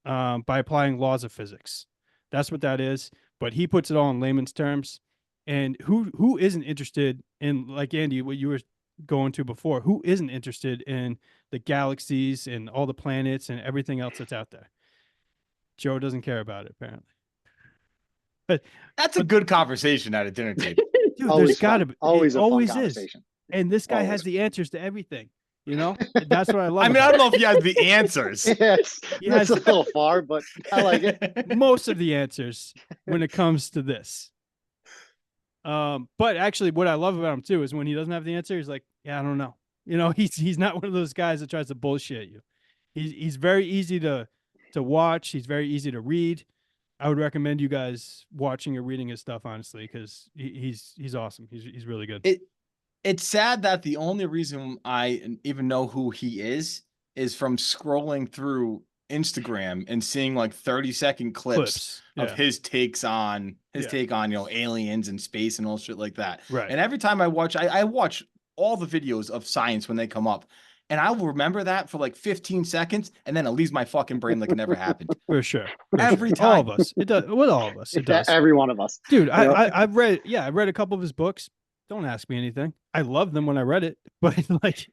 by applying laws of physics. That's what that is. But he puts it all in layman's terms. And who isn't interested in, like Andy, what you were going to before, who isn't interested in the galaxies and all the planets and everything else that's out there? Joe doesn't care about it, apparently. But that's a good conversation at a dinner table. Dude, there's got to be. Always is. And this guy has the answers to everything. You know, that's what I love. I mean, I don't know if he has the answers. Yes, he has a little far, but I like it. Most of the answers when it comes to this. But actually, what I love about him too is when he doesn't have the answer, he's like, "Yeah, I don't know." You know, he's not one of those guys that tries to bullshit you. He's very easy to watch. He's very easy to read. I would recommend you guys watching or reading his stuff, honestly, because he's awesome. He's really good. It's sad that the only reason I even know who he is from scrolling through Instagram and seeing like 30-second clips of his take on aliens and space and all shit like that. Right. And every time I watch all the videos of science when they come up. And I will remember that for like 15 seconds, and then it leaves my fucking brain like it never happened. For sure. Every time. All of us. It does. With all of us. It does. Every one of us. Dude, I read a couple of his books. Don't ask me anything. I loved them when I read it, but like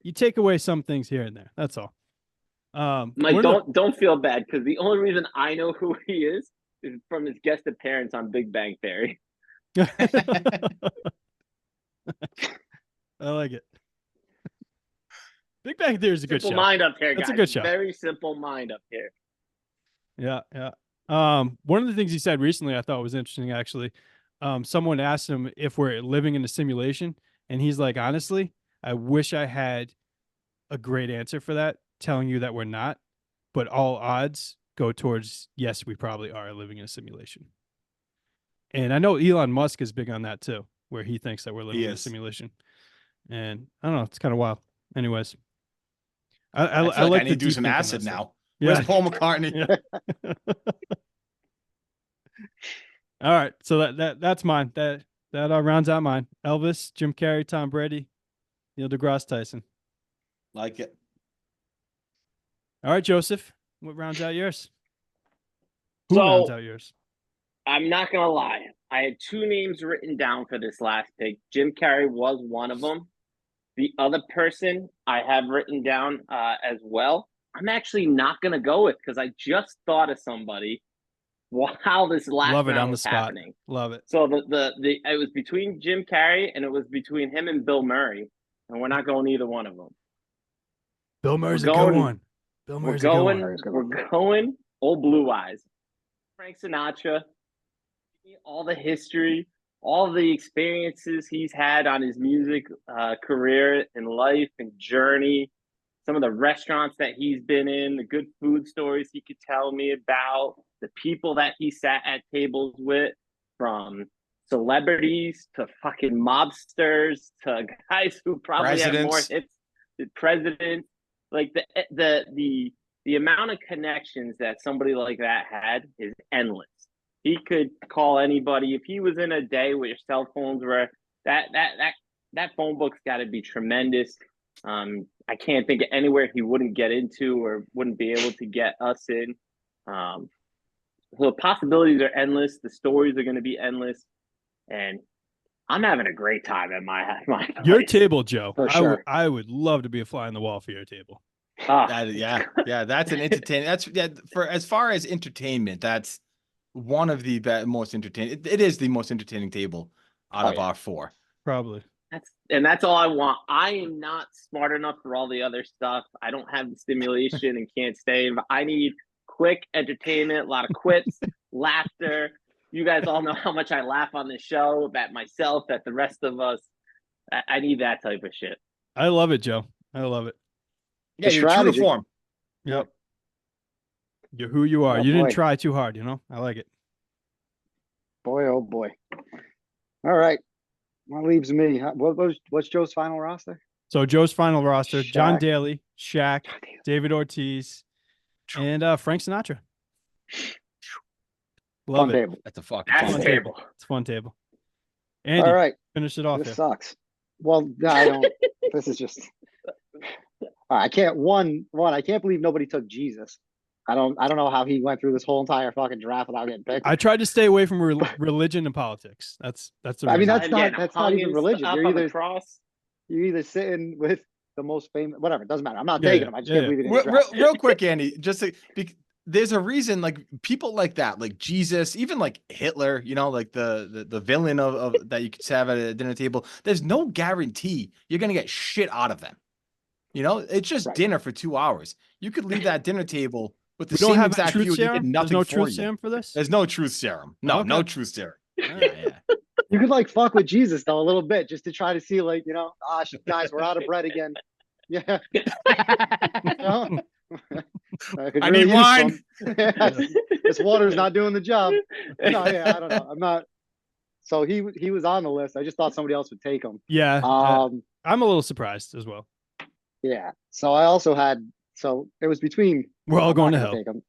you take away some things here and there. That's all. Mike, don't feel bad, because the only reason I know who he is from his guest appearance on Big Bang Theory. I like it. Big Bang Theory is a good show. Simple mind up here, guys. It's a good show. Very simple mind up here. Yeah. One of the things he said recently I thought was interesting, actually. Someone asked him if we're living in a simulation, and he's like, honestly, I wish I had a great answer for that, telling you that we're not, but all odds go towards yes, we probably are living in a simulation. And I know Elon Musk is big on that too, where he thinks that we're living in a simulation. And I don't know, it's kind of wild. Anyways, I feel like I need the to do deep some thinking acid that stuff. now. Yeah. Where's Paul McCartney? Yeah. All right, so that's mine. That rounds out mine. Elvis, Jim Carrey, Tom Brady, Neil deGrasse Tyson. Like it. All right, Joseph, what rounds out yours? Who rounds out yours? I'm not gonna lie. I had two names written down for this last pick. Jim Carrey was one of them. The other person I have written down as well, I'm actually not gonna go with because I just thought of somebody while this last Love it round on the was spot. happening. Love it. So the it was between Jim Carrey and it was between him and Bill Murray, and we're not going either one of them. Bill Murray's a going- good one. Bill We're Murray's a good one. we're going old Blue Eyes. Frank Sinatra, all the history, all the experiences he's had on his music career and life and journey, some of the restaurants that he's been in, the good food stories he could tell me about, the people that he sat at tables with, from celebrities to fucking mobsters to guys who probably have more Presidents. hits than presidents. Like the amount of connections that somebody like that had is endless. He could call anybody. If he was in a day where your cell phones were that phone book's got to be tremendous. I can't think of anywhere he wouldn't get into or wouldn't be able to get us in. So the possibilities are endless. The stories are going to be endless, and I'm having a great time at my Your place. table, Joe. For sure. I would love to be a fly on the wall for your table. Yeah, that's an entertaining. That's for as far as entertainment. That's one of the most entertaining. It is the most entertaining table out of our four. Probably. That's all I want. I am not smart enough for all the other stuff. I don't have the stimulation and can't stay. I need quick entertainment, a lot of quips, laughter. You guys all know how much I laugh on this show, at myself, at the rest of us. I need that type of shit. I love it, Joe. I love it. Yeah, you're true to strategy. form. Yep. You're who you are. Oh, You didn't boy. try too hard, you know? I like it. Boy, oh boy. All right. That leaves me. What's Joe's final roster? So Joe's final roster: John Shaq. Daly, Shaq, David Ortiz, and Frank Sinatra. Love Fun it. table. That's a fucking That's fun a table. table. It's a fun table. Andy, All right. finish it off This here. sucks. Well, I don't. This is just. I can't. I can't believe nobody took Jesus. I don't know how he went through this whole entire fucking draft without getting picked. I tried to stay away from religion and politics. That's the I mean, reason. that's not even religion. Cross. You're either sitting with the most famous, whatever. It doesn't matter. I'm not Yeah, taking yeah, him. I just yeah, can't believe he didn't draft. Real quick, Andy, just there's a reason, like people like that, like Jesus, even like Hitler, you know, like the villain of that you could have at a dinner table. There's no guarantee you're gonna get shit out of them. You know, it's just Right. dinner for 2 hours. You could leave that dinner table with the We don't same have a exact truth view. You serum. did There's nothing no for truth you. serum for this. There's no truth serum. No, Okay. no truth serum. All right. Yeah. You could like fuck with Jesus though a little bit just to try to see like, you know, guys, we're out of bread again. Yeah. You know? I need wine. This water's not doing the job. No, yeah, I don't know. I'm not. So he was on the list. I just thought somebody else would take him. Yeah. Um, I'm a little surprised as well. yeah. So I also had. So it was between. We're all I'm going to not hell. gonna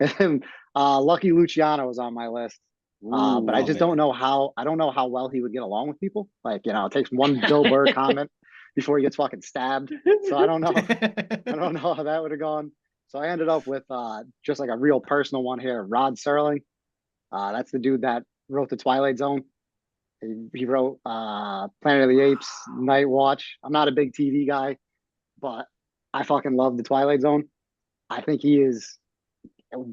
take him. And Lucky Luciano was on my list. But I just don't know how. I don't know how well he would get along with people. Like, you know, it takes one Bill Burr comment before he gets fucking stabbed. So I don't know. I don't know how that would have gone. So I ended up with just like a real personal one here. Rod Serling. That's the dude that wrote The Twilight Zone. He wrote Planet of the Apes, Night Watch. I'm not a big TV guy, but I fucking love The Twilight Zone. I think he is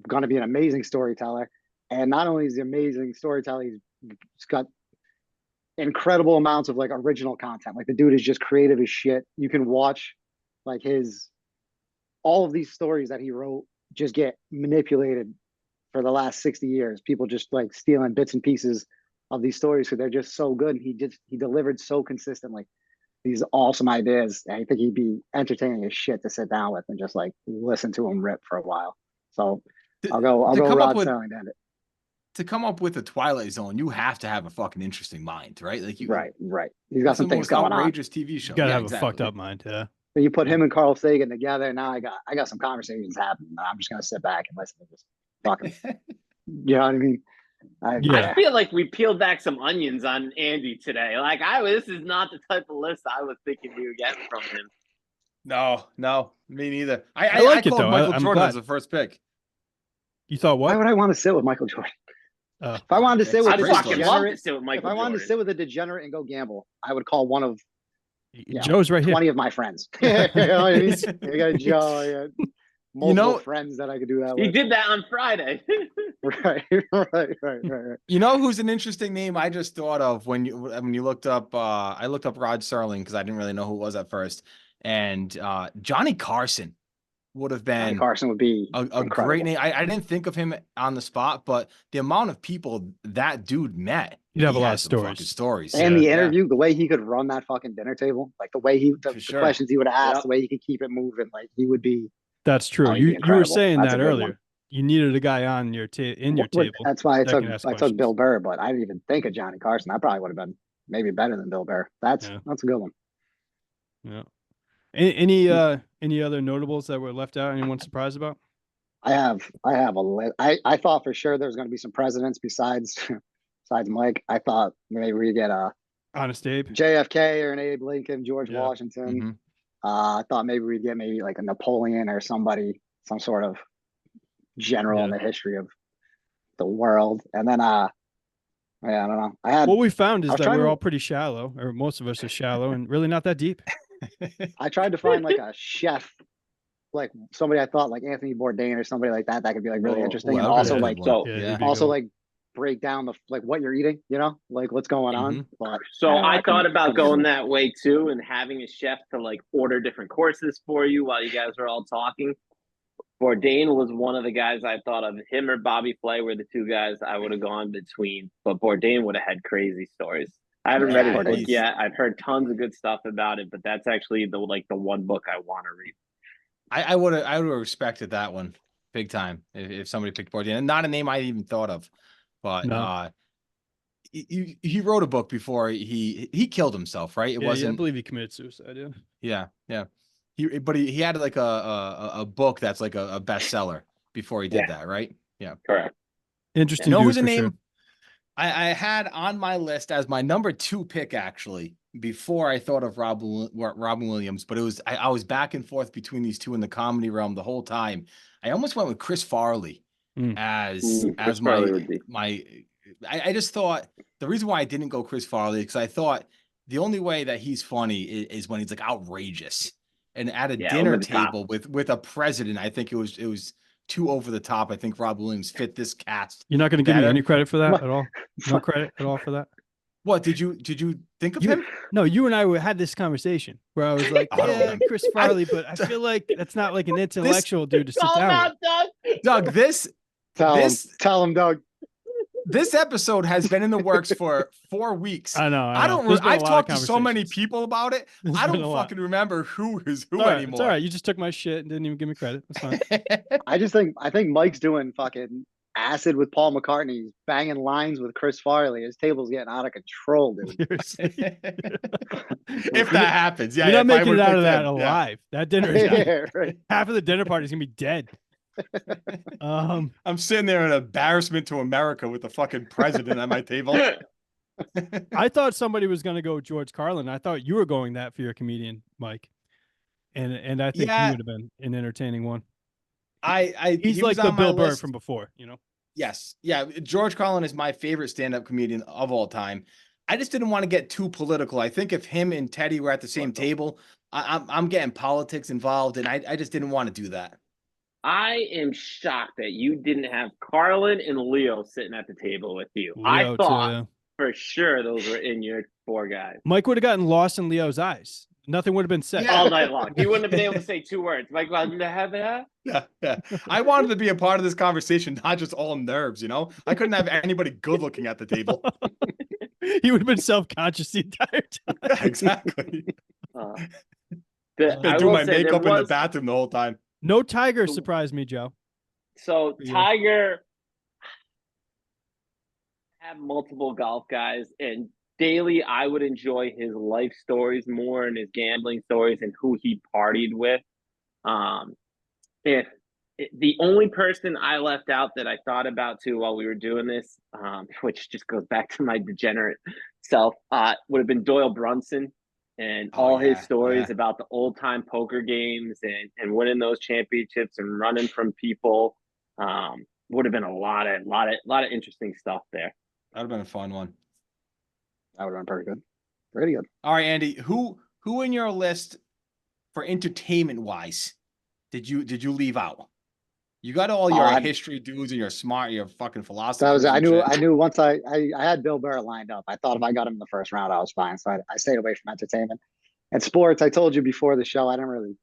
going to be an amazing storyteller. And not only is he amazing storyteller, he's got incredible amounts of like original content. Like the dude is just creative as shit. You can watch like all of these stories that he wrote just get manipulated for the last 60 years. People just like stealing bits and pieces of these stories because they're just so good. He delivered so consistently these awesome ideas. I think he'd be entertaining as shit to sit down with and just like listen to him rip for a while. So I'll go Rod Serling to end it. To come up with a Twilight Zone, you have to have a fucking interesting mind, right? Like right. He's got some things going on. Outrageous TV show. You gotta have a fucked up mind, yeah. So you put him and Carl Sagan together. Now I got some conversations happening. I'm just gonna sit back and listen to this fucking. You know what I mean? I feel like we peeled back some onions on Andy today. Like this is not the type of list I was thinking we were getting from him. No, me neither. I like it though. Michael I'm Jordan glad. as the first pick. You thought what? Why would I want to sit with Michael Jordan? If I wanted to sit with I'd fucking love to sit with Michael Jordan. If I wanted to sit with a degenerate and go gamble, I would call one of Joe's right 20 here. of my friends. You know what I mean? I got Joe. Multiple friends that I could do that with. He did that on Friday. Right. You know who's an interesting name I just thought of when you looked up I looked up Rod Serling because I didn't really know who it was at first. And Johnny Carson would have been Carson would be a great name. I didn't think of him on the spot, but the amount of people that dude met, he'd have a lot of stories. And the interview, the way he could run that fucking dinner table, like the way the questions he would ask, the way he could keep it moving, like he would be. That's true. You were saying that earlier. You needed a guy on your table. That's why I took Bill Burr, but I didn't even think of Johnny Carson. I probably would have been maybe better than Bill Burr. That's a good one. Yeah. Any other notables that were left out? Anyone surprised about? I have a list. I thought for sure there's going to be some presidents besides Mike. I thought maybe we get Honest Abe, JFK or an Abe Lincoln, George Washington. Mm-hmm. I thought maybe we'd get like a Napoleon or somebody, some sort of general in the history of the world. And then I don't know. What we found is that we're all pretty shallow, or most of us are shallow and really not that deep. I tried to find like a chef, like somebody I thought like Anthony Bourdain or somebody like that could be like really interesting, and also like break down like what you're eating, like what's going on. But I thought about going that way too, and having a chef to like order different courses for you while you guys are all talking. Bourdain was one of the guys I thought of. Him or Bobby Flay were the two guys I would have gone between, but Bourdain would have had crazy stories. I haven't read his book yet. I've heard tons of good stuff about it, but that's actually the one book I want to read. I would have respected that one big time if somebody picked Bourdain, and not a name I even thought of. But he wrote a book before he killed himself, right? It wasn't. I believe he committed suicide. Yeah. He had like a book that's like a bestseller before he did that, right? Yeah, correct. Interesting. You know who's a name I had on my list as my number 2 pick actually before I thought of Robin Williams, but it was I was back and forth between these two in the comedy realm the whole time. I almost went with Chris Farley as my. I just thought the reason why I didn't go Chris Farley because I thought the only way that he's funny is when he's like outrageous. And at a dinner table with a president, I think it was too over the top. I think Rob Williams fit this cast. You're not going to give me any credit for that at all? No credit at all for that? What did you think of him? No, you and I had this conversation where I was like, Chris Farley, but I feel like that's not like an intellectual dude to sit down with. Doug, tell him, Doug. This episode has been in the works for 4 weeks. I know. I've talked to so many people about it. I don't fucking remember who is who anymore. It's all right. You just took my shit and didn't even give me credit. That's fine. I think Mike's doing fucking acid with Paul McCartney. He's banging lines with Chris Farley. His table's getting out of control, dude. If that happens, you're not making it out of that alive. That dinner is right. Half of the dinner party is gonna be dead. I'm sitting there in embarrassment to America with the fucking president at my table. I thought somebody was going to go George Carlin. I thought you were going that for your comedian, Mike. And I think he would have been an entertaining one. He's like the Bill Burr from before, Yes. Yeah. George Carlin is my favorite stand-up comedian of all time. I just didn't want to get too political. I think if him and Teddy were at the same table, I'm getting politics involved, and I just didn't want to do that. I am shocked that you didn't have Carlin and Leo sitting at the table with you. Leo I thought for sure those were in your 4 guys. Mike would have gotten lost in Leo's eyes. Nothing would have been said. all night long. He wouldn't have been able to say 2 words. Like, Yeah, yeah. I wanted to be a part of this conversation, not just all nerves, you know? I couldn't have anybody good looking at the table. He would have been self-conscious the entire time. Yeah, exactly. I I do will my say there makeup in the was- bathroom the whole time. No Tiger surprised me, Joe. So Yeah. Tiger have multiple golf guys, and daily I would enjoy his life stories more and his gambling stories and who he partied with. If the only person I left out that I thought about too while we were doing this, which just goes back to my degenerate self, would have been Doyle Brunson and all his stories about the old time poker games and winning those championships and running from people. Would have been a lot of interesting stuff there. That would have been a fun one. That would have been pretty good. Pretty good. All right, Andy, who in your list for entertainment wise did you leave out? You got all your history dudes and your fucking philosophers. I knew once I had Bill Burr lined up. I thought if I got him in the first round, I was fine. So I stayed away from entertainment and sports. I told you before the show, I don't really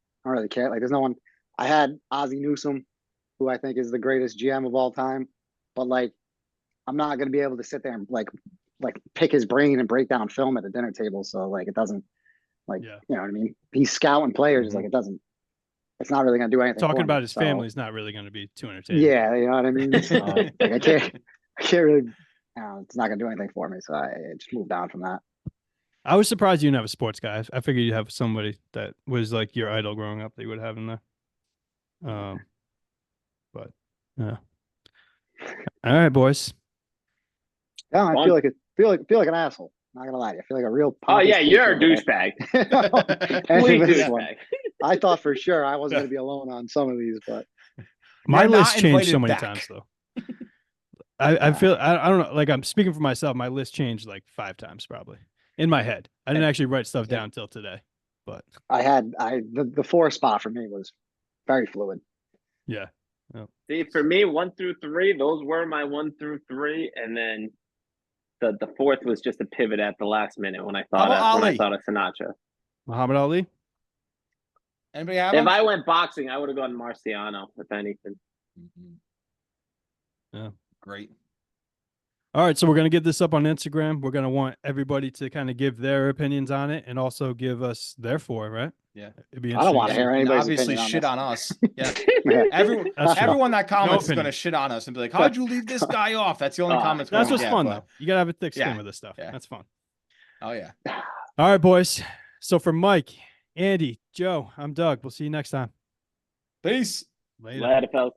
care. Like, there's no one. I had Ozzie Newsome, who I think is the greatest GM of all time, but like, I'm not going to be able to sit there and like pick his brain and break down film at a dinner table. So like, it doesn't you know what I mean? He's scouting players. Like, it's not really going to do anything. Talking about his so, family is not really going to be too entertaining. Yeah. You know what I mean? So, like, I can't really, it's not going to do anything for me. So I just moved on from that. I was surprised you didn't have a sports guy. I figured you'd have somebody that was like your idol growing up that you would have in there. But yeah. All right, boys. Yeah, I feel like an asshole. Not gonna lie to you. I feel like a real. Oh yeah, you're a douchebag. douchebag. Complete douchebag. I thought for sure I wasn't gonna be alone on some of these, but my You're list not changed so invited many back. times though. I feel I don't know. Like, I'm speaking for myself. My list changed like 5 times probably in my head. I didn't actually write stuff down until today, but the 4 spot for me was very fluid. yeah. See, for me, 1 through 3, those were my 1 through 3, and then the 4th was just a pivot at the last minute when I thought of Sinatra. Muhammad Ali. Anybody have If him? I went boxing, I would have gone Marciano, if anything. Yeah. Great. All right, so we're gonna get this up on Instagram. We're gonna want everybody to kind of give their opinions on it and also give us their 4, right? Yeah. It'd be I don't want to interesting. hear And anybody's obviously opinion shit on on us. Yeah. Yeah. That's true. Everyone that comments is opinion. gonna shit on us and be like, "How'd you leave this guy off?" That's the only comments. That's we're what's gonna fun get, though. You gotta have a thick skin Yeah. with this stuff. Yeah. That's fun. Oh yeah. All right, boys. So for Mike, Andy, Joe, I'm Doug. We'll see you next time. Peace. Later. Later, fellas.